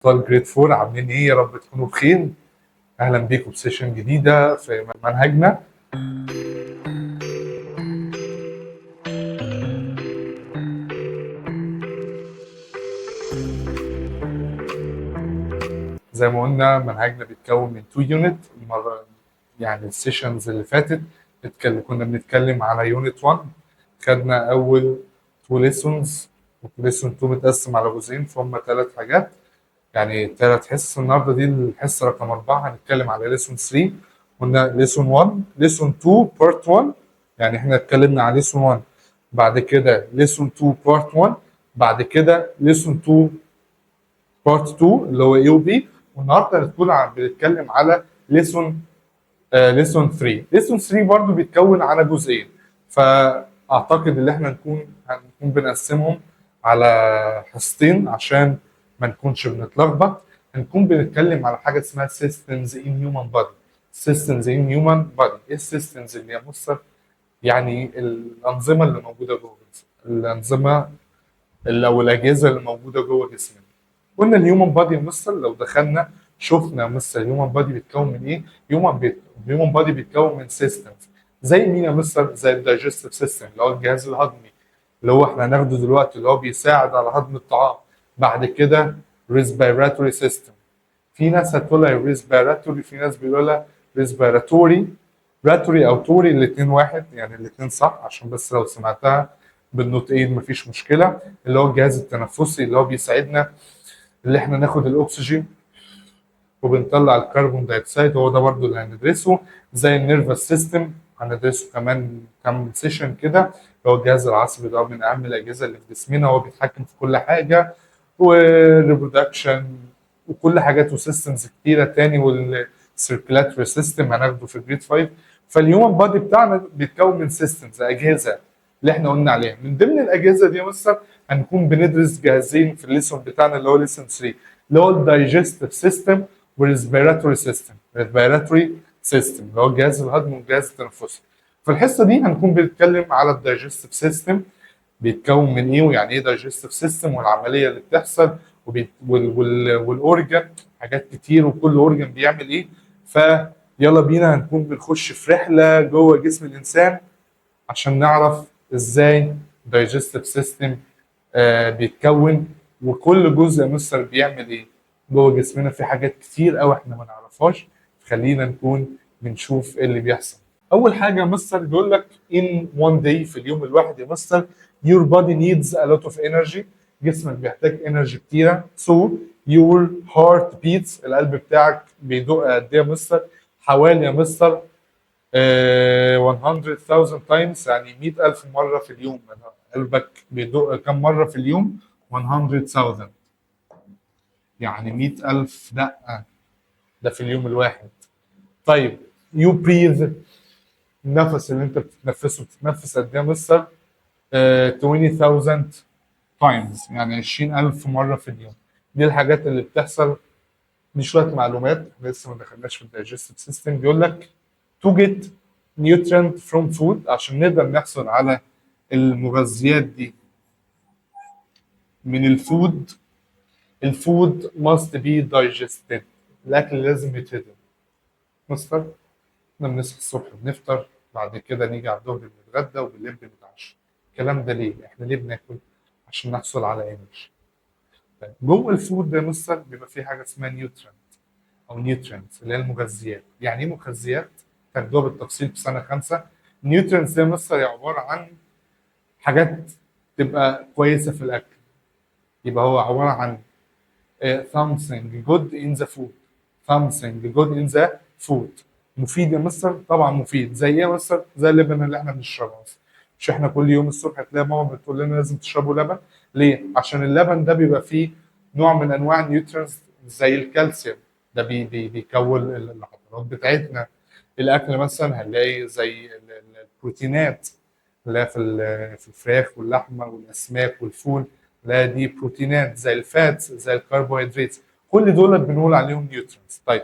طالب جريد 4 عاملين ايه؟ يا رب تكونوا بخير. اهلا بيكم بسيشن جديده في منهجنا. زي ما قلنا منهجنا بيتكون من 2 يونت. المره يعني السيشنز اللي فاتت كنا بنتكلم على يونت 1. خدنا اول 2 ليسونز، وليسون 2 متقسم على جزئين فهم 3 حاجات، يعني 3 حصص. النهارده دي الحصه رقم 4، هنتكلم على ليسون 3. قلنا ليسون 1 ليسون 2 بارت 1، يعني احنا اتكلمنا على ليسون 1، بعد كده ليسون 2 بارت 1، بعد كده ليسون 2 بارت 2 اللي هو اي وبي. والنهارده بنتكلم على ليسون ليسون 3. ليسون 3 برضو بيتكون على جزئين، فاعتقد ان احنا هنكون بنقسمهم على حصتين عشان ما نكونش بنتلخبط. هنكون بنتكلم على حاجه اسمها systems in human body. systems in human body، ايه السيستمز اللي هي مصر؟ يعني الانظمه اللي موجوده جوه الجسم، الانظمه او الاجهزه اللي موجوده جوه جسمنا. قلنا الهيومن بادي يا مستر، لو دخلنا شفنا يا مستر الهيومن بادي بيتكون من ايه؟ الهيومن بادي بيتكون من سيستمز. زي مين يا مستر؟ زي الدايجستيف سيستم اللي هو الجهاز الهضمي، اللي هو احنا هناخده دلوقتي، اللي هو بيساعد على هضم الطعام. بعد كده ريسبيراتوري سيستم. في ناس هتقولها ريسبيراتوري، في ناس بيقولها ريسبيراتوري. راتوري او توري الاثنين واحد، يعني الاثنين صح، عشان بس لو سمعتها بالنطقين مفيش مشكله. اللي هو الجهاز التنفسي اللي هو بيساعدنا اللي احنا ناخد الاكسجين وبنطلع الكربون دايوكسيد، هو ده برضو اللي هندرسه. زي النيرفس سيستم هندرسه كمان كام سيشن كده، اللي هو الجهاز العصبي ده من اهم الاجهزه اللي في جسمنا، هو بيتحكم في كل حاجه، والريبرودكشن وكل حاجات وسيستمز كتيره تاني. والسيركلاتوري سيستم هناخده في جريد 5. فالهيومن بادي بتاعنا بيتكون من سيستمز، اجهزه اللي احنا قلنا عليها. من ضمن الاجهزه دي مثلا هنكون بندرس جهازين في الليسون بتاعنا اللي هو ليسون 3، اللي هو الدايجستيف سيستم والريسبيراتوري سيستم. ريسبيراتوري سيستم اللي هو الجهاز الهضمي والجهاز التنفسي. في الحصه دي هنكون بنتكلم على الدايجستيف سيستم، بيتكون من ايه ويعني ايه دايجستيف سيستم والعمليه اللي بتحصل، والاورجن، حاجات كتير، وكل اورجن بيعمل ايه. فيلا بينا هنكون بنخش في رحله جوه جسم الانسان عشان نعرف ازاي دايجستيف سيستم بيتكون، وكل جزء مصر بيعمل ايه جوه جسمنا. في حاجات كتير قوي احنا ما نعرفهاش، خلينا نكون بنشوف ايه اللي بيحصل. اول حاجه مستر بيقول لك in one day، في اليوم الواحد يا مستر your body needs a lot of energy. جسمك بيحتاج انرجي كتيره. so your heart beats، القلب بتاعك بيدق قد ايه يا مستر؟ حوالي يا مستر 100,000 times، يعني 100,000 مرة في اليوم. قلبك بيدق كم مرة في اليوم؟ 100,000، يعني 100,000 دقة، ده في اليوم الواحد. طيب you breathe، النفس اللي انت بتتنفسه بتتنفس قد ايه يا مستر؟ 20,000 times، يعني 20,000 مرة في اليوم. دي الحاجات اللي بتحصل. دي شوية معلومات، احنا لسه ما دخلناش في الدايجستيف سيستم. بيقول لك to get nutrient from food، عشان نقدر نحصل على المغذيات دي من الفود. الفود must be digested، الاكل لازم يتهضم. مستر احنا بنصحى الصبح بنفطر، بعد كده نيجي على الظهر بنتغدى وبالليل بنتعشى. الكلام ده ليه؟ احنا ليه بناكل؟ عشان نحصل على انرجي. طيب جوه الفود ده يا مستر بيبقى فيه حاجه اسمها نيوترينت او نيوترينتس، اللي هي المغذيات. يعني ايه مغذيات؟ خدوها بالتفصيل في سنه 5. نيوترينتس ده يا مستر هي عباره عن حاجات تبقى كويسه في الاكل. يبقى هو عباره عن something good in the food. something good in the food. مفيد يا مستر؟ طبعا مفيد. زي ايه يا مستر؟ زي اللبن اللي احنا بنشربه مثلا. مش احنا كل يوم الصبح تلاقي ماما بتقول لنا لازم تشربوا لبن؟ ليه؟ عشان اللبن ده بيبقى فيه نوع من انواع النيوترينز زي الكالسيوم، ده بيكون العضلات بتاعتنا. الاكل مثلا هنلاقي زي البروتينات اللي هي في الفراخ واللحمه والاسماك والفول، لا دي بروتينات زي الفاتس زي الكربوهيدرات. كل دول بنقول عليهم نيوترينز. طيب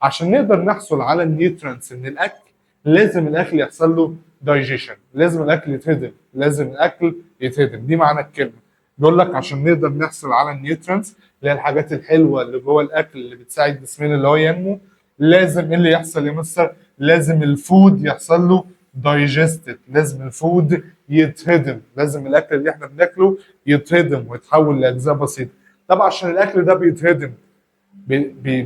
عشان نقدر نحصل على النيوترينز من الاكل لازم الاكل يحصل له دايجيشن، لازم الاكل يتهضم، لازم الاكل يتهضم. دي معنى الكلمه بيقول لك عشان نقدر نحصل على النيوترينز اللي هي الحاجات الحلوه اللي جوه الاكل اللي بتساعد جسمنا اللي هو ينمو، لازم ايه اللي يحصل يا مستر؟ لازم الفود يحصل له دايجستد، لازم الفود يتهضم، لازم الاكل اللي احنا بناكله يتهضم ويتحول لاجزاء بسيطه. طبعا عشان الاكل ده بيتهضم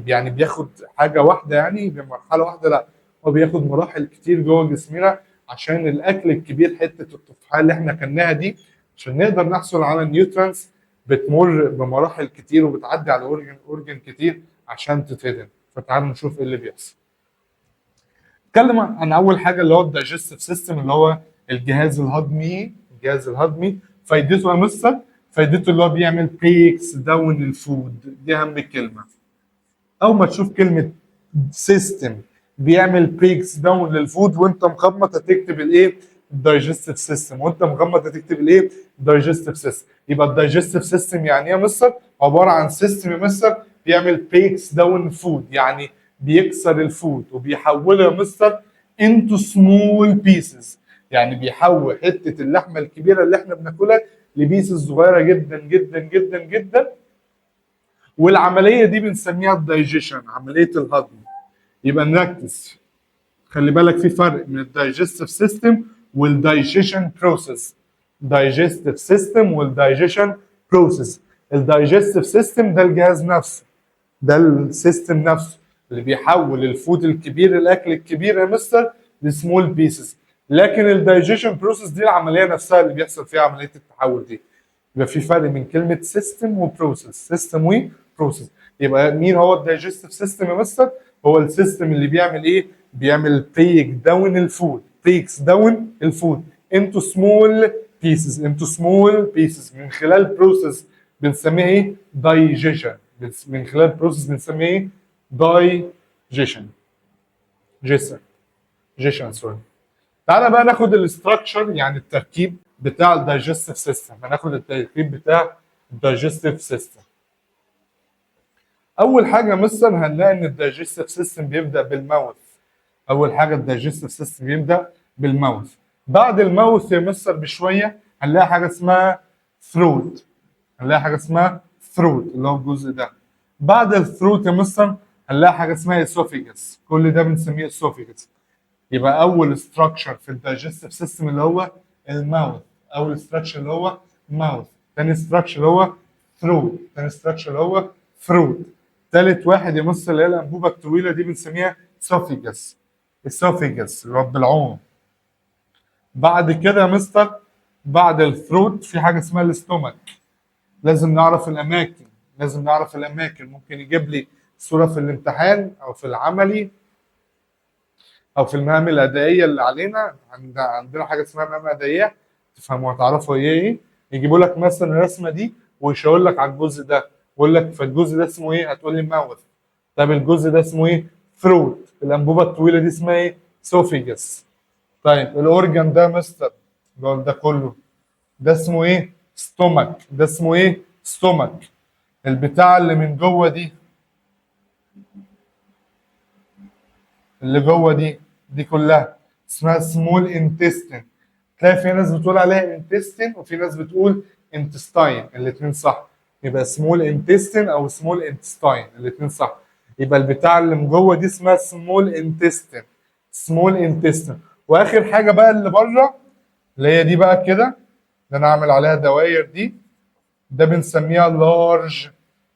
يعني بياخد حاجه واحده يعني بمرحله واحده؟ لا، هو بياخد مراحل كتير جوه جسمنا عشان الاكل الكبير حته التفاحه اللي احنا كلناها دي عشان نقدر نحصل على النيوترينز بتمر بمراحل كتير وبتعدي على اورجن كتير عشان تتهضم. فتعالوا نشوف ايه اللي بيحصل. نتكلم عن اول حاجه اللي هو الدايجستيف سيستم اللي هو الجهاز الهضمي. الجهاز الهضمي فايدته يا مستر، فايدته اللي هو بيعمل بريكس داون الفود، دي اهم كلمه. اول ما تشوف كلمه سيستم بيعمل بريكس داون للفود وانت مغمض هتكتب الايه؟ الدايجستيف سيستم، وانت مغمض هتكتب الايه؟ الدايجستيف سيستم. يبقى الدايجستيف سيستم يعني ايه يا مستر؟ عباره عن سيستم يا مستر بيعمل بريكس داون فود، يعني بيكسر الفود وبيحوله يا مستر انتو سمول بيسز، يعني بيحول حته اللحمه الكبيره اللي احنا بناكلها لبيسز صغيره جدا جدا جدا جدا، والعمليه دي بنسميها الدايجيشن، عمليه الهضم. يبقى نركز، خلي بالك في فرق من الدايجستيف سيستم والدايجيشن بروسيس. دايجستيف سيستم والدايجيشن بروسيس. الدايجستيف سيستم ده الجهاز نفسه، ده السيستم نفسه اللي بيحول الفود الكبير الاكل الكبير يا مستر لسمول بيسز. لكن الدايجيشن بروسيس دي العمليه نفسها اللي بيحصل فيها عمليه التحول دي. يبقى في فرق من كلمه سيستم وبروسيس، سيستم وبروسيس. يبقى مين هو الدايجستيف سيستم يا مستر؟ هو السيستم اللي بيعمل ايه؟ بيعمل بريك داون الفود، بريكس داون الفود انتو سمول بيسز، انتو سمول بيسز من خلال بروسيس بنسميها ايه؟ دايجيشن. من خلال بروسيس بنسميه ايه؟ دايجيشن. جيشن سوري. تعالى بقى ناخد الاستراكشر يعني التركيب بتاع الدايجستيف سيستم، هناخد التركيب بتاع الدايجستيف سيستم. اول حاجه مثلا هنلاقي ان الدايجستيف سيستم بيبدا بالماوث. اول حاجه الدايجستيف سيستم بيبدا بالماوث. بعد الماوث يا مستر بشويه هنلاقي حاجه اسمها ثروت، هنلاقي حاجه اسمها ثروت اللي هو الجزء ده. بعد الثروت يا مستر هنلاقي حاجه اسمها اسوفيجس، كل ده بنسميه اسوفيجس. يبقى اول ستراكشر في الدايجستيف سيستم اللي هو الماوث، اول ستراكشر اللي هو ماوث. ثاني ستراكشر اللي هو ثروت، ثاني ستراكشر اللي هو ثروت. ثالث واحد يمثل اللي هي الانبوبه الطويله دي بنسميها اسوفيجس، اسوفيجس اللي هو بالعوم. بعد كده يا مستر بعد الثروت في حاجه اسمها الاستومك. لازم نعرف الاماكن، لازم نعرف الاماكن. ممكن يجيب لي صوره في الامتحان او في العملي او في المهام الادائيه اللي علينا، عندنا حاجه اسمها مهام ادائيه تفهموا وتعرفوا هي ايه. يجيبوا لك مثلا الرسمه دي ويشاور لك على الجزء ده ويقول لك فالجزء ده اسمه ايه؟ هتقول لي ماوث. طب الجزء ده اسمه ايه؟ ثروت. الانبوبه الطويله دي اسمها ايه؟ سوفيجس. طيب الاورجن ده مستر ده كله ده اسمه ايه؟ ستومك. ده اسمه ايه؟ ستومك. البتاع اللي من جوه دي، اللي جوه دي كلها اسمها سمول انتستين. تلاقي في ناس بتقول عليها انتستين وفي ناس بتقول انتستاين، الاثنين صح. يبقى سمول انتستين او سمول انتستاين الاثنين صح. يبقى البتاع اللي من جوه دي اسمها سمول انتستين، سمول انتستين. واخر حاجه بقى اللي بره اللي هي دي بقى كده اللي انا عامل عليها دواير دي، ده بنسميها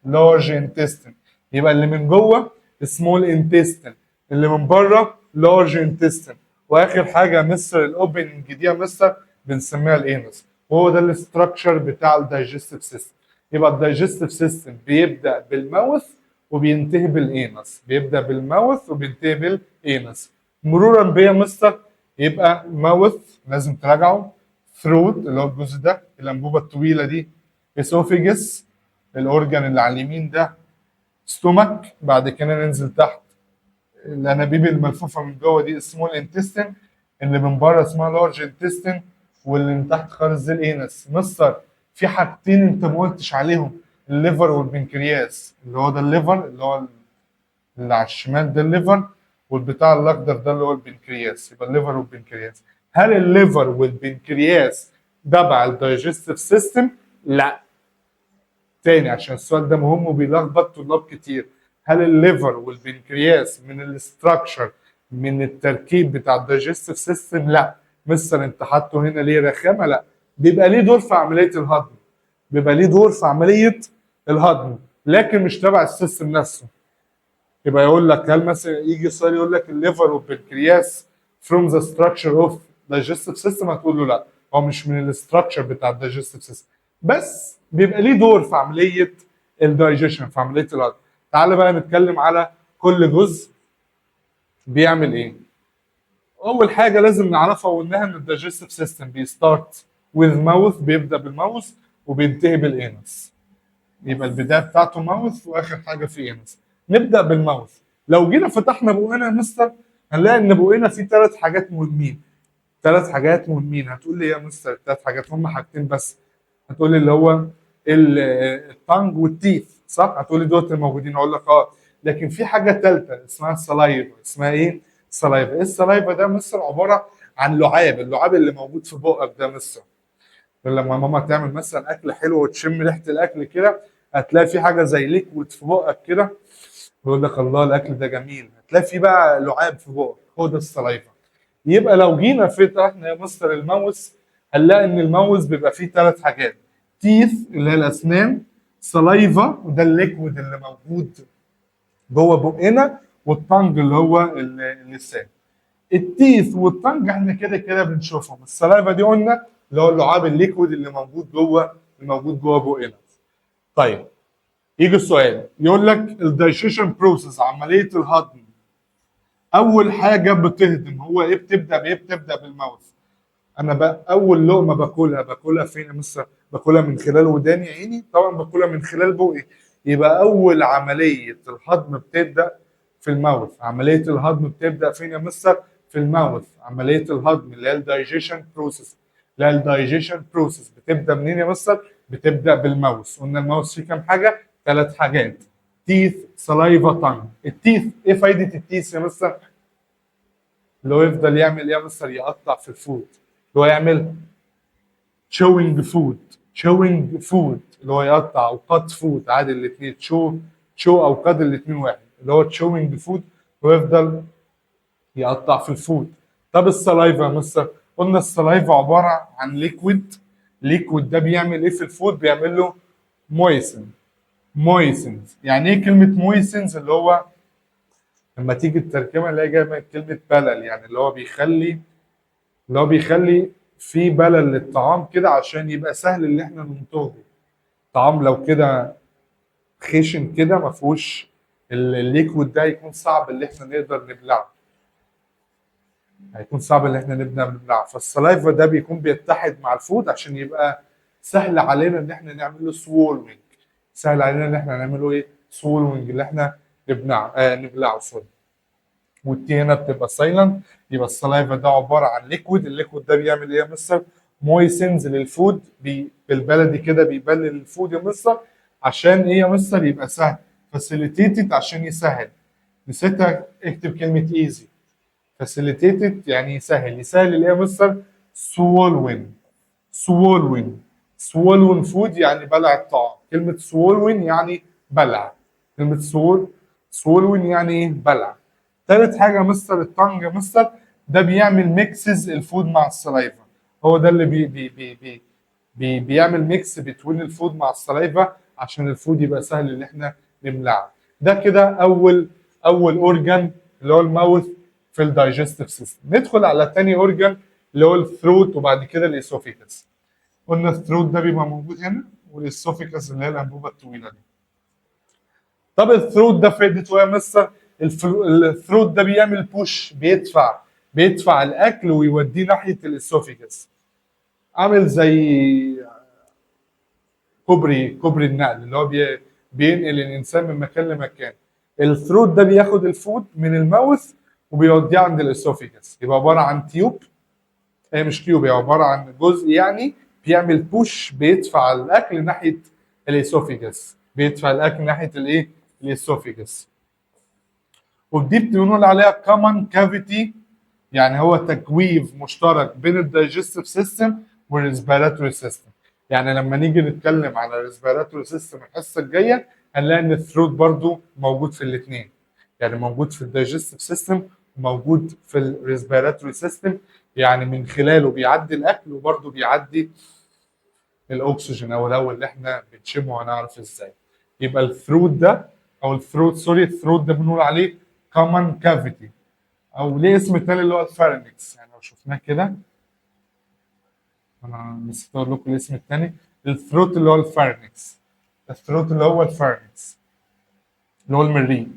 لارج انتستين. يبقى اللي من جوه سمول انتستين، اللي من بره لارج انتستين. واخر حاجه مصر الاوبننج دي يا مستر بنسميها الانس. وهو ده الاستراكشر بتاع الدايجستيف سيستم. يبقى الدايجستيف سيستم بيبدا بالماوث وبينتهي بالانس، بيبدا بالماوث وبينتهي بالانس. مرورا بيا مستر يبقى ماوث لازم تراجعه، ثروت اللي هو الجزء ده الانبوبه الطويله دي، اسوفيجس الاورجن اللي على اليمين ده، ستومك. بعد كده ننزل تحت الانابيب الملفوفه من جوه دي سمول انتستين، اللي من بره اسمها لارج انتستين، واللي من تحت خالص دي الانس. مستر في حاجتين انت ما قلتش عليهم، الليفر والبنكرياس. اللي هو ده الليفر اللي هو اللي على الشمال ده الليفر، والبتاع الاخضر ده اللي هو البنكرياس. يبقى الليفر والبنكرياس. هل الليفر والبنكرياس تبع الدايجستيف سيستم؟ لا، تاني عشان السؤال ده مهم وبيلخبط طلاب كتير. هل الليفر والبنكرياس من الاستراكشر من التركيب بتاع الدايجستيف سيستم؟ لا. مستر انت حاطه هنا ليه رخامه؟ لا، بيبقى ليه دور في عمليه الهضم، بيبقى ليه دور في عمليه الهضم، لكن مش تبع السيستم نفسه. يبقى يقول لك هل مثلا يجي سؤال يقول لك الليفر والبنكرياس from the structure of digestive system، هتقول له لا، هو مش من الاستراكشر بتاع الدايجستيف سيستم، بس بيبقى ليه دور في عمليه الدايجيشن، في عمليه الهضم. تعال بقى نتكلم على كل جزء بيعمل ايه. اول حاجه لازم نعرفها وقلناها ان الدايجستيف سيستم بيستارت with mouth، بيبدا بالماوث وبينتهي بالانس. يبقى البدايه بتاعته ماوث واخر حاجه في انس. نبدا بالماوث. لو جينا فتحنا بقنا يا مستر هنلاقي ان بقنا فيه ثلاث حاجات مهمين. ثلاث حاجات مهمين. هتقول لي إيه يا مستر الثلاث حاجات؟ هم حاجتين بس. هتقول لي اللي هو التانج والتيث، صح؟ هتقول لي دول الموجودين، اقول لك اه. لكن في حاجه ثالثه اسمها السلايفا. اسمها ايه؟ السلايفا. ايه السلايفا ده يا مستر؟ عباره عن لعاب، اللعاب اللي موجود في بقك ده يا مستر. لما ماما تعمل مثلا اكل حلو وتشم ريحه الاكل كده، هتلاقي في حاجه زي ليكويد في بقك كده، يقول لك الله الاكل ده جميل. هتلاقي في بقى لعاب في بقك، هو ده السلايفا. يبقى لو جينا فتحنا يا مستر الماوس، هنلاقي ان الماوس بيبقى فيه ثلاث حاجات: تيث اللي هي الاسنان، سلايفا وده الليكويد اللي موجود جوه بقنا، والتانج اللي هو اللسان. التيث والتانج احنا كده كده بنشوفهم. السلايفا دي قلنا اللي هو اللعاب الليكويد اللي موجود جوه، بقنا. طيب يجي السؤال يقول لك الدايجيشن بروسيس، عمليه الهضم، اول حاجه بتهضم هو ايه؟ بتبدا بايه؟ بتبدا بالماوث. انا بقى اول لقمه باكلها فين يا مستر؟ باكلها من خلال وداني عيني؟ طبعا باكلها من خلال بوقي. يبقى اول عمليه الهضم بتبدا في الماوث. عمليه الهضم بتبدا فين يا مستر؟ في الماوث. عمليه الهضم اللي هي الدايجيشن بروسيس، لا الدايجيشن بروسيس بتبدا منين يا مستر؟ بتبدا بالماوث. قلنا الماوث فيه كام حاجه؟ ثلاث حاجات: تيث، سلايفا، تانج. التيث، ايه فايده التيث يا مستر؟ اللي هو يفضل يعمل ايه يا مستر؟ يقطع في الفود، اللي هو يعمل تشوينج فود. تشوينج فود اللي هو يقطع، او قط فود عادي، الاثنين تشو او قد الاثنين واحد، اللي هو تشوينج فود، ويفضل يقطع في الفود. طب السلايفا يا مستر؟ قلنا السلايفا عباره عن ليكويد. ليكويد ده بيعمل ايه في الفود؟ بيعمل له مويسن. مويسنز. يعني ايه كلمه مويسنز؟ اللي هو لما تيجي الترجمه اللي هي جايه من كلمه بلل، يعني اللي هو بيخلي في بلل للطعام كده عشان يبقى سهل ان احنا ننتجه. طعام لو كده خشن كده ما فيهوش الليكويد ده، يكون صعب ان احنا نقدر نبلعه، هيكون صعب ان احنا نبدا نبلعه. فالسلايفا ده بيكون بيتحد مع الفود عشان يبقى سهل علينا ان احنا نعمل له سوولوينج. سهل علينا ان احنا نعمله ايه؟ سوولوينج، اللي احنا نبلعه سوري. والتي هنا بتبقى سايلنت. يبقى السلايفا ده عباره عن ليكويد. الليكويد ده بيعمل ايه يا مستر؟ مويسنز للفود، بالبلدي كده بيبلل الفود يا مستر. عشان ايه يا مستر؟ يبقى سهل. فاسيليتيتد عشان يسهل. نسيتها، اكتب كلمه ايزي. فاسيليتيتد يعني يسهل. يسهل ايه يا مستر؟ سوولوين. سوولوين. سوولوين فود يعني بلع الطعام. كلمه سوولوين يعني بلع. كلمه سوولوين يعني ايه؟ بلع. تالت حاجه يا مستر التانج يا مستر، ده بيعمل ميكسز الفود مع السلايفا. هو ده اللي بيعمل ميكس بين الفود مع السلايفا عشان الفود يبقى سهل ان احنا نبلعه. ده كده اول اورجان اللي هو الماوث في الدايجستيف سيستم. ندخل على تاني اورجان اللي هو الثروت، وبعد كده الاسوفيكس. قلنا الثروت ده بيبقى موجود هنا، والاسوفيكس اللي هي الانبوبه الطويله دي. طب الثروت ده فائدته ايه يا مستر؟ الثروت ده بيعمل بوش، بيدفع الاكل ويوديه ناحيه الاسوفيجس. عامل زي كوبري النقل اللي هو بينقل الانسان من مكان لمكان. الثروت ده بياخد الفود من الماوث وبيوديه عند الاسوفيجس. يبقى عباره عن تيوب، هي مش تيوب، هي عباره عن جزء يعني بيعمل بوش، بيدفع الاكل ناحيه الاسوفيجس. بيدفع الاكل ناحيه الايه؟ الاسوفيجس. ودي بنقول عليها كومن كافيتي، يعني هو تجويف مشترك بين الدايجستيف سيستم والريسبيراتوري سيستم. يعني لما نيجي نتكلم على الريسبيراتوري سيستم الحصه الجايه هنلاقي ان الثروت برضو موجود في الاثنين، يعني موجود في الدايجستيف سيستم وموجود في الريسبيراتوري سيستم، يعني من خلاله بيعدي الاكل وبرضو بيعدي الاكسجين او الهواء اللي احنا بنشمه، هنعرف ازاي. يبقى الثروت ده او الثروت، سوري، الثروت ده بنقول عليه كومن كافيتي، او ليه اسم تاني اللي هو الفارنكس. يعني لو شفناه كده، انا نسيت اقول لكم الاسم التاني، الثروت اللي هو الفارنكس، الثروت اللي هو الفارنكس اللي هو المريء.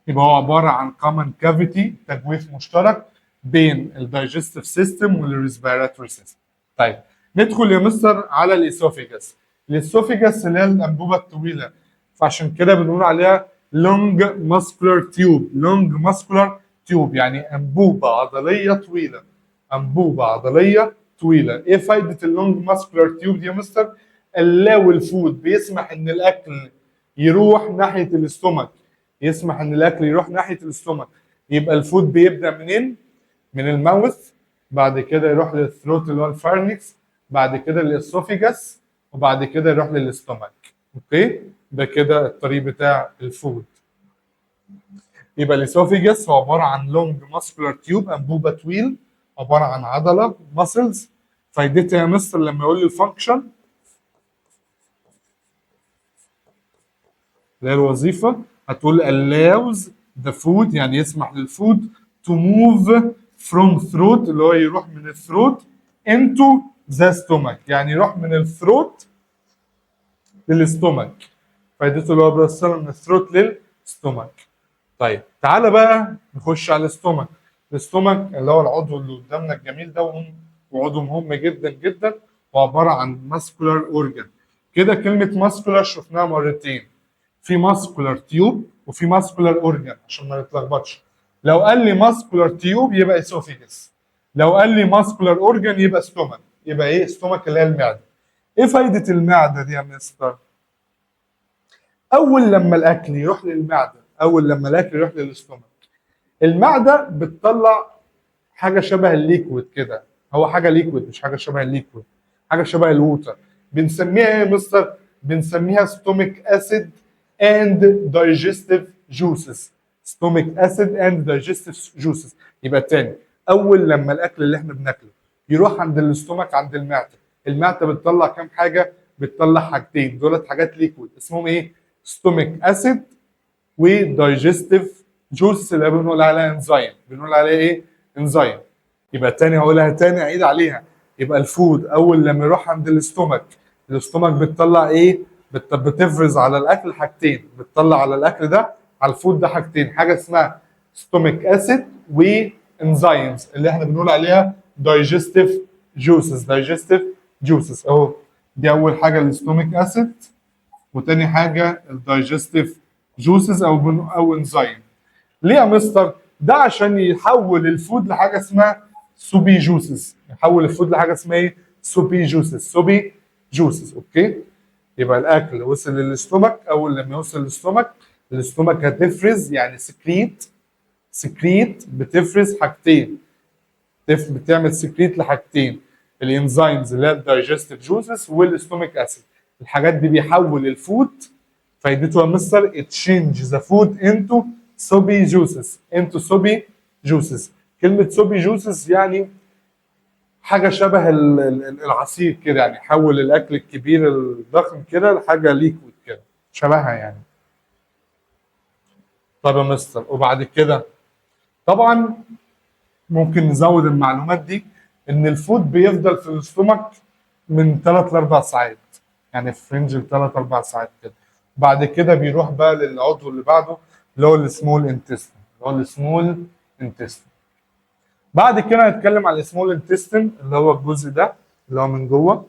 يبقى هو عباره عن كومن كافيتي، تجويف مشترك بين الدايجستيف سيستم والريسبيراتوري سيستم. طيب ندخل يا مستر على الاسوفيجاس. الاسوفيجاس اللي هي الانبوبه الطويله، فعشان كده بنقول عليها لونج ماسكولار تيوب. لونج ماسكولار تيوب يعني انبوبه عضليه طويله، انبوبه عضليه طويله. ايه فايده اللونج ماسكولار تيوب دي يا مستر؟ اللاو الفود بيسمح ان الاكل يروح ناحيه الاستومك، يسمح ان الاكل يروح ناحيه الاستومك. يبقى الفود بيبدا منين؟ من الماوث، بعد كده يروح للثروت اللي هو الفارنكس، بعد كده للاسوفيجاس، وبعد كده يروح للاستومك. اوكي، ده كده الطريق بتاع الفود. يبقى الاسوفيجاس هو عباره عن لونج ماسكولار تيوب، انبوبه طويل عباره عن عضله ماسلز. فايدتها يا مستر لما يقول لي الفانكشن اللي هي الوظيفه، هتقول allows the food يعني يسمح للفود to move from throat اللي هو يروح من الثروت into the stomach، يعني يروح من الثروت للاستومك. فايدته اللي هو بيوصله من الثروت للستومك. طيب تعالى بقى نخش على الاستومك. الاستومك اللي هو العضو اللي قدامنا الجميل ده، وعضو مهم جدا جدا، وعباره عن ماسكولار اورجان. كده كلمه ماسكولار شفناها مرتين، في ماسكولار تيوب وفي ماسكولار اورجان عشان ما نتلخبطش. لو قال لي ماسكولار تيوب يبقى اسوفيجس، لو قال لي ماسكولار اورجان يبقى ستومك. يبقى ايه ستومك؟ اللي هي المعده. ايه فايده المعده دي يا مستر؟ اول لما الاكل يروح للمعده، اول لما الاكل يروح للاستومك، المعده بتطلع حاجه شبه الليكويد كده. هو حاجه ليكويد مش حاجه شبه الليكويد، حاجه شبه الووتر. بنسميها ايه يا مستر؟ بنسميها ستوميك اسيد اند دايجستيف جوسز. ستوميك اسيد اند دايجستيف جوسز. يبقى تاني، اول لما الاكل اللي احنا بناكله يروح عند الاستومك، عند المعده، المعده بتطلع كام حاجه؟ بتطلع حاجتين، دولت حاجات ليكويد اسمهم ايه؟ ستوميك اسيد ودايجستيف جوسز اللي بنقول عليها انزيم. بنقول عليها ايه؟ انزيم. يبقى تاني هقولها تاني، اعيد عليها. يبقى الفود اول لما يروح عند الاستومك، الاستومك بتطلع ايه؟ بتفرز على الاكل حاجتين، بتطلع على الاكل ده، على الفود ده حاجتين، حاجه اسمها ستوميك اسيد وانزيمز اللي احنا بنقول عليها دايجستيف جوسز. دايجستيف جوسز اهو، دي اول حاجه الاستوميك اسيد، وتاني حاجه الدايجستيف جوسز او انزيم. ليه يا مستر؟ ده عشان يحول الفود لحاجه اسمها سوبي جوسز، يحول الفود لحاجه اسمها ايه؟ سوبي جوسز. سوبي جوسز. اوكي، يبقى الاكل وصل للاستومك، اول لما يوصل للاستومك، الاستومك هتفرز يعني سكريت، سكريت بتفرز حاجتين، بتعمل سكريت لحاجتين، الانزيمز اللي هي الدايجستيف جوسز والاستوميك اسيد. الحاجات دي بيحول الفود. فايدته يا مستر it change the food into soapy juices. into soapy juices. كلمة soapy juices يعني حاجة شبه العصير كده، يعني حول الأكل الكبير الضخم كده لحاجة ليكويد كده شبهها يعني. طب يا مستر وبعد كده طبعا ممكن نزود المعلومات دي، ان الفود بيفضل في الاستومك من 3 ل 4 ساعات، يعني في رينج 3 4 ساعات كده. بعد كده بيروح بقى للعضو اللي بعده اللي هو السمول انتستين، اللي هو السمول انتستين. بعد كده هنتكلم على السمول انتستين اللي هو الجزء ده اللي هو من جوه.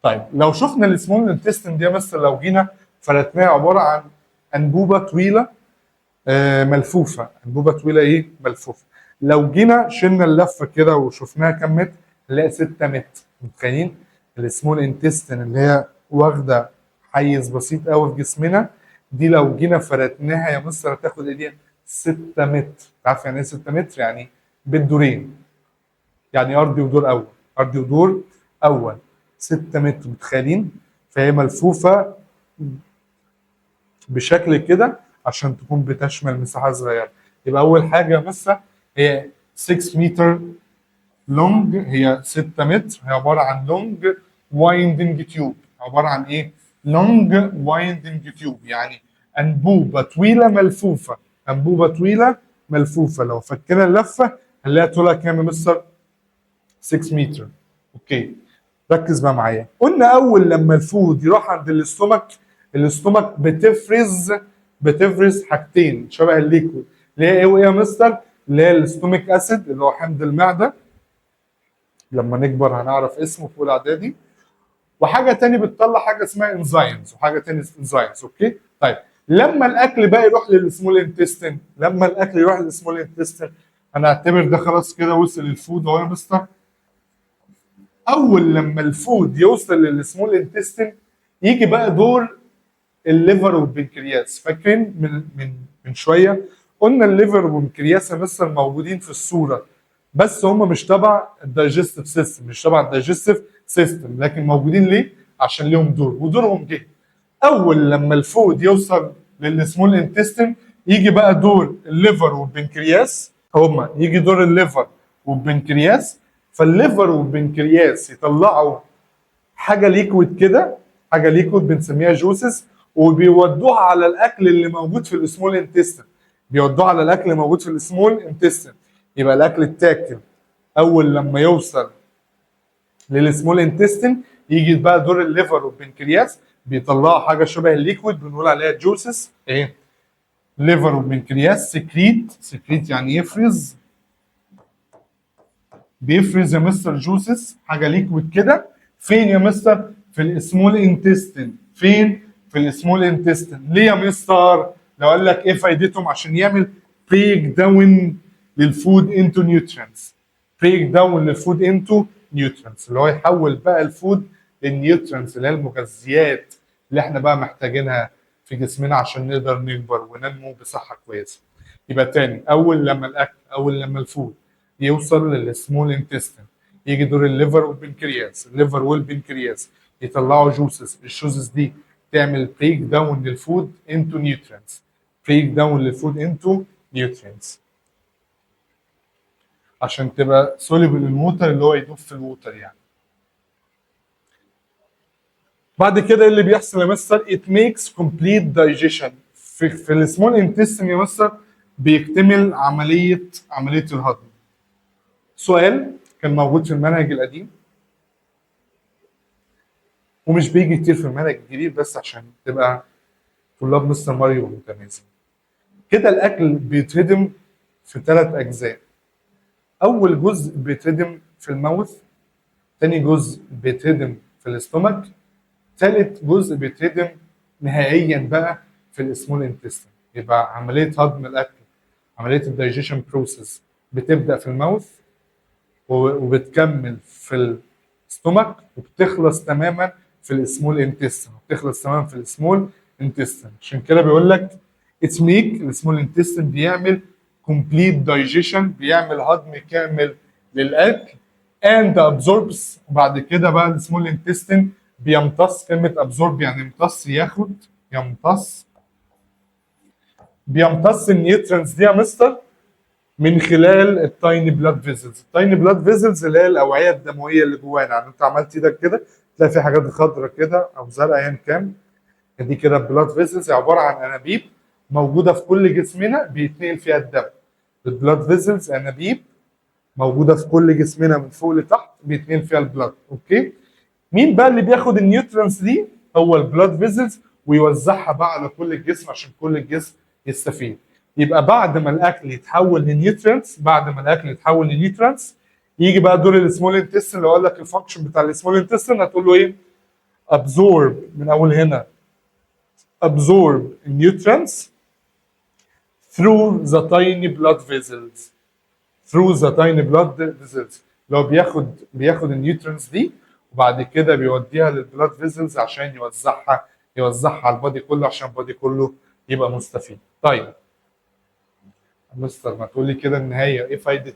طيب لو شفنا السمول انتستين دي مثلا، لو جينا فلتناها، عباره عن انبوبه طويله ملفوفه، انبوبه طويله ايه؟ ملفوفه. لو جينا شلنا اللفه كده وشفناها كام متر، نلاقي 6 متر. متخيلين السمول انتستين اللي هي واخده حيز بسيط قوي في جسمنا، دي لو جينا فردناها يا مستر هتاخد ايه دي؟ 6 متر. عارف يعني ايه 6 متر؟ يعني بالدورين، يعني ارضي ودور اول، ارضي ودور اول 6 متر متخيلين، فهي ملفوفه بشكل كده عشان تكون بتشمل مساحه صغيره. يبقى اول حاجه مثلا هي 6 متر لونج، هي 6 متر، هي عباره عن لونج وايندنج تيوب. عباره عن ايه؟ لونج وايندنج تيوب، يعني انبوبه طويله ملفوفه. انبوبه طويله ملفوفه، لو فكنا اللفه هنلاقي طولها كام يا مستر؟ 6 متر. اوكي، ركز بقى معايا. قلنا اول لما الفود يروح عند الاستومك، الاستومك بتفرز حاجتين شبه الليكويد، اللي هي ايه وايه يا مستر؟ اللي هي الاستوميك اسيد اللي هو حمض المعده، لما نكبر هنعرف اسمه في اولى اعدادي. وحاجه تاني بتطلع حاجه اسمها انزيمز، وحاجه تاني انزيمز. اوكي طيب، لما الاكل بقى يروح للسمول انتستين، لما الاكل يروح للسمول انتستين هنعتبر ده خلاص كده وصل للفود اهو يا مستر. اول لما الفود يوصل للسمول انتستين يجي بقى دور الليفر والبنكرياس. فاكرين من شويه قلنا الليفر والبنكرياس يا مستر موجودين في الصوره، بس هم مش تبع الدايجستيف سيستم، مش تبع الدايجستيف سيستم، لكن موجودين ليه؟ عشان ليهم دور، ودورهم جه اول لما الفود يوصل للسمول انتستين. يجي بقى دور الليفر والبنكرياس، هما يجي دور الليفر والبنكرياس. فالليفر والبنكرياس يطلعوا حاجه ليكويد كده، حاجه ليكويد بنسميها جوسز، وبيودوها على الاكل اللي موجود في السمول انتستين. بيودوها على الاكل اللي موجود في السمول انتستين. يبقى الاكل التاكل اول لما يوصل للسمول انتستين يجي بقى دور الليفر والبنكرياس، بيطلعوا حاجه شبه الليكويد بنقول عليها جوسز. ايه؟ ليفر والبنكرياس سكريت يعني يفرز، بيفرز يا مستر جوسز، حاجه ليكويد كده. فين يا مستر؟ في السمول انتستين. فين؟ في السمول انتستين. ليه يا مستر؟ لو قال لك ايه فايدتهم؟ عشان يعمل بريك داون للفود انتو نيوترينتس. بريك داون للفود انتو نيوترينتس، اللي هو يحول بقى الفود للنيوترينتس اللي هي المغذيات اللي احنا بقى محتاجينها في جسمنا عشان نقدر نكبر وننمو بصحه كويسه. يبقى تاني، اول لما الاكل، اول لما الفود يوصل للسمول انتستين يجي دور الليفر والبنكرياس. الليفر والبنكرياس يطلعوا جوسز، الجوسز دي تعمل بريك داون للفود انتو نيوترينتس. بريك داون للفود انتو نيوترينتس عشان تبقى سوليبل الووتر، اللي هو يدوب في الووتر يعني. بعد كده إيه اللي بيحصل يا مستر؟ it makes complete digestion. في السمول انتستين يا مستر بيكتمل عمليه الهضم. سؤال كان موجود في المنهج القديم ومش بيجي كتير في المنهج الجديد، بس عشان تبقى طلاب مستر ماريو متميزين. كده الاكل بيتهضم في 3 اجزاء. اول جزء بيتهضم في الماوث، تاني جزء بيتهضم في الاستومك، تالت جزء بيتهضم نهائيا بقى في السمول انتستين. يبقى عمليه هضم الاكل، عمليه الدايجيشن بروسيس بتبدا في الماوث وبتكمل في الاستومك وبتخلص تماما في السمول انتستين، وبتخلص تماما في السمول انتستين. عشان كده بيقول لك اتس ميك السمول انتستين بيعمل كومبليت دايجيشن، بيعمل هضم كامل للاكل اند ابزوربس. وبعد كده بقى السمول انتستين بيمتص. كلمه ابزورب يعني يمتص، ياخد، يمتص. بيمتص النيوترينز دي يا مستر من خلال التايني بلاد فيزلز. التايني بلاد فيزلز اللي هي الاوعيه الدمويه اللي جوانا. يعني انت عملت ايدك كده تلاقي في حاجات خضراء كده او زرقاء ايا كان، دي كده بلاد فيزلز، عباره عن انابيب موجوده في كل جسمنا بيتنقل فيها الدم. البلاد فيزلز انابيب موجوده في كل جسمنا من فوق لتحت بيتنقل فيها البلاد. اوكي، مين بقى اللي بياخد النيوترينز دي؟ هو البلاد فيزلز، ويوزعها بقى على كل الجسم عشان كل الجسم يستفيد. يبقى بعد ما الاكل يتحول لنيوترينز، بعد ما الاكل يتحول لنيوترينز يجي بقى دور السمول انتستين اللي اقول لك الفانكشن بتاع السمول انتستين هتقول له ايه؟ ابزورب من اول هنا، ابزورب nutrients through the tiny blood vessels. through the tiny blood vessels، لو بياخد النيوترينز دي وبعد كده بيوديها للبلاد فيزلز عشان يوزعها على البادي كله عشان البادي كله يبقى مستفيد. طيب مستر ما تقول لي كده النهايه ايه فايده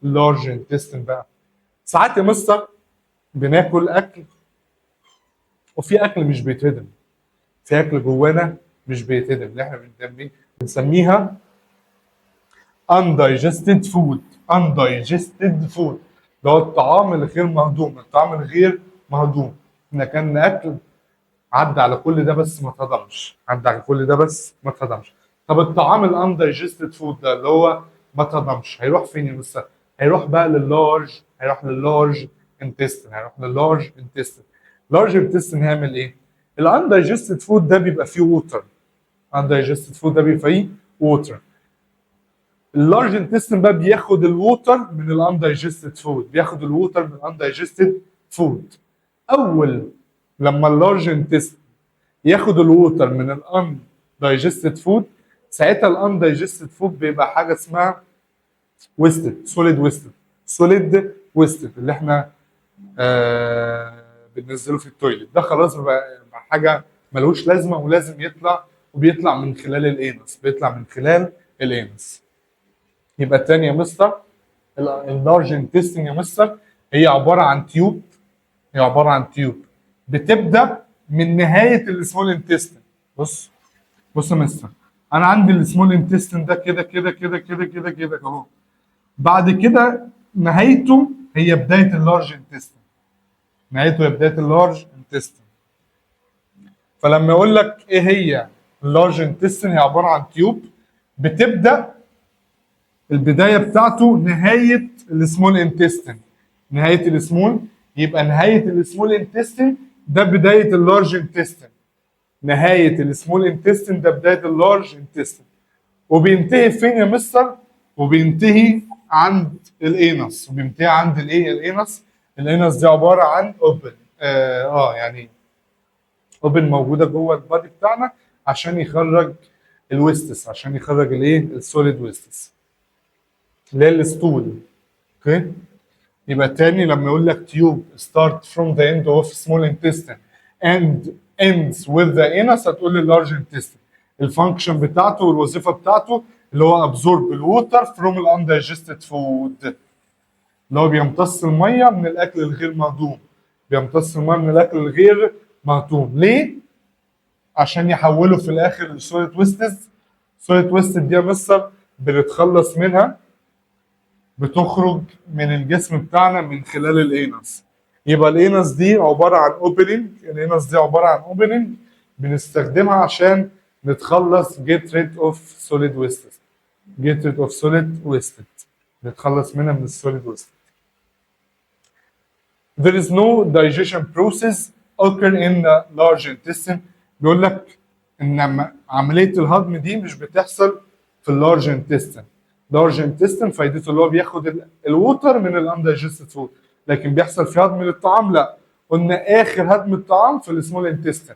اللارج انتستين بقى؟ ساعات يا مستر بناكل اكل وفي اكل مش بيتهضم، في اكل جوانا مش بيتهضم اللي احنا بنسميها undigested food. undigested food اللي هو الطعام الغير مهضوم، الطعام الغير مهضوم. احنا كان اكل عدى على كل ده بس ما اتهضمش، عدى على كل ده بس ما اتهضمش. طب الطعام الاندايجستد فود ده اللي هو ما اتهضمش هيروح فين يا مستر؟ هيروح بقى لللارج، هيروح لللارج انتستين، هيروح لللارج انتستين. لارج انتستين هيعمل ايه؟ الاندايجستد فود ده بيبقى فيه ووتر. اندايجستد فود ده بيبقى فيه ووتر. اللارج انتستين بقى بياخد الووتر من الاندايجستد فود، بياخد الووتر من الاندايجستد فود. اول لما اللارج انتستين ياخد الووتر من الان دايجستد فود، ساعتها الان دايجستد فود بيبقى حاجه اسمها ويستد، سوليد ويستد. سوليد ويستد اللي احنا بننزله في التويليت ده خلاص بقى حاجه ملوش لازمه ولازم يطلع، وبيطلع من خلال الانس، بيطلع من خلال الانس. يبقى الثاني يا مستر اللارج انتستين يا مستر هي عباره عن تيوب، هي عباره عن تيوب بتبدا من نهايه السمول انتستين. بص يا مستر، انا عندي السمول انتستين ده كده كده كده كده كده كده اهو. بعد كده نهايته هي بدايه اللارج انتستين، نهايته هي بدايه اللارج انتستين. فلما اقول لك ايه هي اللارج انتستين، هي عباره عن تيوب بتبدا البدايه بتاعته نهايه السمول انتستين، نهايه السمول. يبقى نهايه السمول انتستين ده بدايه اللارج انتستين، نهايه السمول انتستين ده بدايه اللارج انتستين. وبينتهي فين يا مستر؟ وبينتهي عند الانس، وبينتهي عند الايه؟ الانس. الانس دي عباره عن اوبن، يعني اوبن موجوده جوه البادي بتاعنا عشان يخرج الويستس، عشان يخرج الايه؟ السوليد ويستس اللي هي الستول. اوكي. يبقى تاني لما يقول لك تيوب start from the end of small intestine and ends with the anus هتقول لي اللارج intestine. الفانكشن بتاعته والوظيفه بتاعته اللي هو absorb الووتر from the undigested food، اللي هو بيمتص الميه من الاكل الغير مهضوم، بيمتص الميه من الاكل الغير مهضوم. ليه؟ عشان يحوله في الاخر لسوليد ويستس. سوليد ويست دي يا مستر بنتخلص منها، بتخرج من الجسم بتاعنا من خلال الانس. يبقى الانس دي عباره عن اوبننج، الانس دي عباره عن اوبننج بنستخدمها عشان نتخلص get rid of solid waste، get rid of solid waste، نتخلص منها من السوليد waste. There is no digestion process occur in the large intestine. بيقول لك ان عمليه الهضم دي مش بتحصل في اللارج انتستين. لارج انتستين فايدته اللي هو بياخد الووتر من الاندايجستد فود، لكن بيحصل في هضم للطعام لا. قلنا اخر هضم الطعام في السمول انتستين،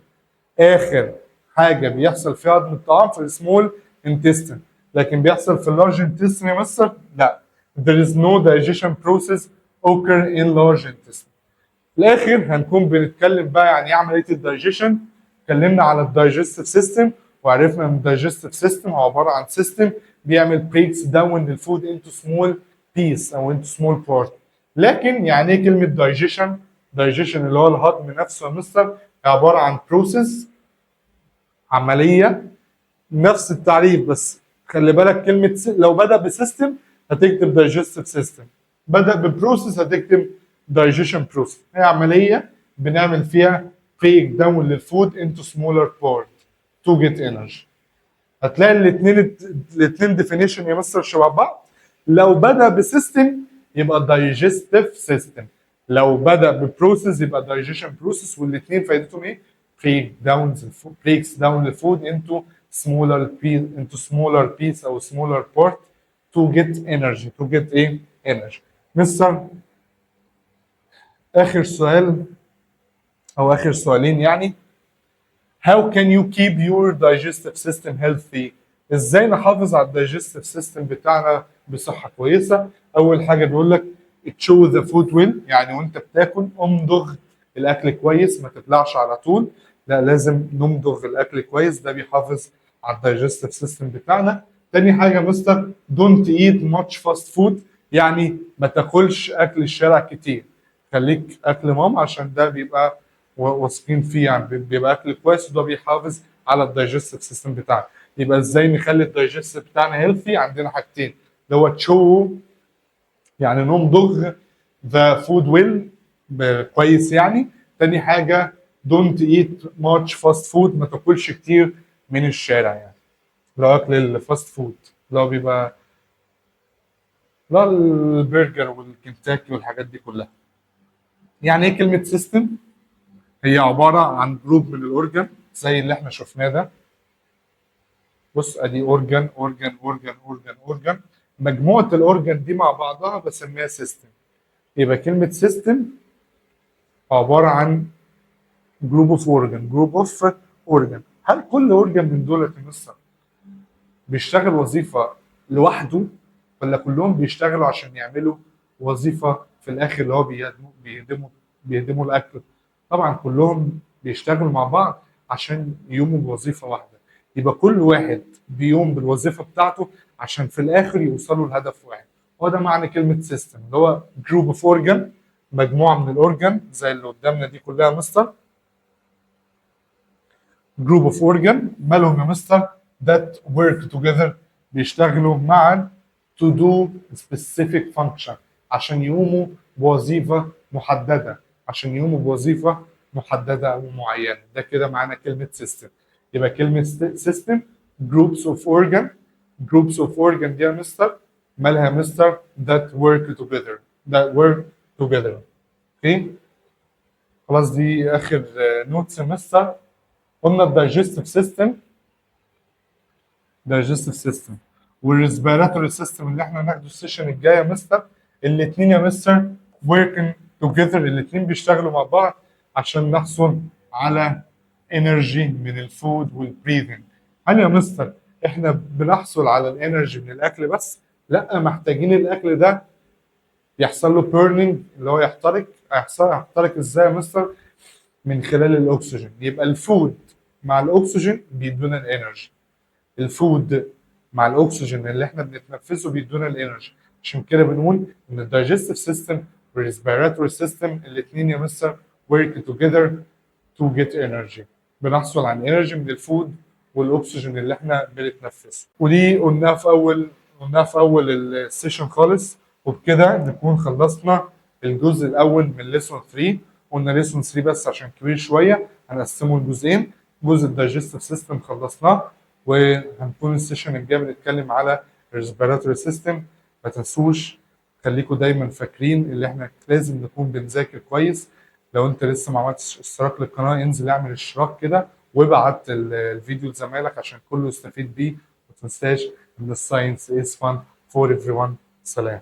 اخر حاجه بيحصل فيها هضم الطعام في السمول انتستين، لكن بيحصل في اللارج انتستين يا مستر لا. There is no digestion process occur in large intestine. في الاخر هنكون بنتكلم بقى يعني ايه عمليه الدايجيشن. اتكلمنا على الدايجستيف سيستم وعرفنا ان الدايجستيف سيستم هو عباره عن سيستم بيعمل بريكس داون للفود انتو سمول بيس او انتو سمول بارت. لكن يعني ايه كلمه دايجيشن؟ دايجيشن اللي هو الهضم نفسه يا مستر عباره عن بروسيس، عمليه نفس التعريف، بس خلي بالك كلمه لو بدا بسيستم هتكتب دايجستيف سيستم، بدا ببروسيس هتكتب دايجيشن بروسيس. هي عمليه بنعمل فيها بريك داون للفود انتو سمولر بارت تو جيت انرجي. هتلاقي الاثنين ديفينيشن يا مستر شبه بعض. لو بدا بسيستم يبقى دايجستيف سيستم، لو بدا ببروسيس يبقى دايجيشن بروسيس، والاثنين فايدتهم ايه؟ بريكس داون الفود انتو smaller piece او smaller part to get energy، to get ايه؟ energy. مستر اخر سؤال او اخر سؤالين يعني، how can you keep your digestive system healthy؟ ازاي نحافظ على الدايجستيف سيستم بتاعنا بصحه كويسه؟ اول حاجه بيقول لك chew the food well، يعني وانت بتاكل امضغ الاكل كويس، ما تبلعش على طول، لا لازم نمضغ الاكل كويس، ده بيحافظ على الدايجستيف سيستم بتاعنا. تاني حاجه مستر don't eat much fast food، يعني ما تاكلش اكل الشارع كتير. خليك اكل ماما عشان ده بيبقى واثقين فيه، يعني بيبقى اكل كويس وده بيحافظ على الدايجستيف سيستم بتاعك. يبقى ازاي نخلي الدايجستيف بتاعنا هيلثي؟ عندنا حاجتين، اللي هو تشو يعني نمضغ ذا فود ويل كويس يعني. تاني حاجه دونت ايت ماتش فاست فود، ما تاكلش كتير من الشارع يعني، لو اكل الفاست فود اللي هو بيبقى لا البرجر والكنتاكي والحاجات دي كلها. يعني ايه كلمه سيستم؟ هي عباره عن جروب من الاورجان زي اللي احنا شفناه ده. بص ادي اورجان اورجان اورجان اورجان اورجان، مجموعه الاورجان دي مع بعضها بسميها سيستم. يبقى كلمه سيستم عباره عن جروب اوف اورجان، جروب اوف اورجان. هل كل اورجان من دول يا مستر بيشتغل وظيفه لوحده، ولا كلهم بيشتغلوا عشان يعملوا وظيفه في الاخر اللي هو بيهدموا الاكل؟ طبعا كلهم بيشتغلوا مع بعض عشان يقوموا بوظيفه واحده. يبقى كل واحد بيقوم بالوظيفه بتاعته عشان في الاخر يوصلوا لهدف واحد. هو ده معنى كلمه سيستم، اللي هو جروب اوف اورجان، مجموعه من الاورجان زي اللي قدامنا دي كلها يا مستر. جروب اوف اورجان مالهم يا مستر؟ that work together، بيشتغلوا معا to do specific function، عشان يقوموا بوظيفة محددة، عشان يقوموا بوظيفة محددة أو معينة. ده كده معنى كلمة system. يبقى كلمة system groups of organ. groups of organ دي يا مستر مالها يا مستر؟ that work together، that work together. اوكي خلاص دي آخر نوت مستر. قلنا الدايجستيف سيستم، دايجستيف سيستم والريسبيراتوري سيستم اللي احنا هناخده السيشن الجايه يا مستر. الاثنين يا مستر working together، الاثنين بيشتغلوا مع بعض عشان نحصل على انرجي من الفود والبريذنج. هل يا مستر احنا بنحصل على الانرجي من الاكل بس؟ لا، محتاجين الاكل ده يحصل له بيرنينج، اللي هو يحترق. يحترق ازاي يا مستر؟ من خلال الاكسجين. يبقى الفود مع الاكسجين بيدونا الانرجي، الفود مع الاكسجين اللي احنا بنتنفسه بيدونا الانرجي. عشان كده بنقول ان الدايجستيف سيستم والريسبيراتوري سيستم الاثنين يا مستر work together to get energy، بنحصل عن انرجي من الفود والاكسجين اللي احنا بنتنفسه. ودي قلناها في اول السيشن خالص. وبكده نكون خلصنا الجزء الاول من ليسون 3. قلنا ليسون 3 بس عشان كبير شويه هنقسمه لجزئين. جزء الدايجستيف سيستم خلصناه، وهنكون السيشن الجاي بنتكلم على الريسبيراتوري سيستم. ما تنسوش خليكم دايما فاكرين اللي احنا لازم نكون بنذاكر كويس. لو انت لسه ما عملتش اشتراك للقناه انزل اعمل اشتراك كده وابعت الفيديو لزمايلك عشان كله يستفيد بيه. ما تنساش ان الساينس از فان فور everyone. سلام.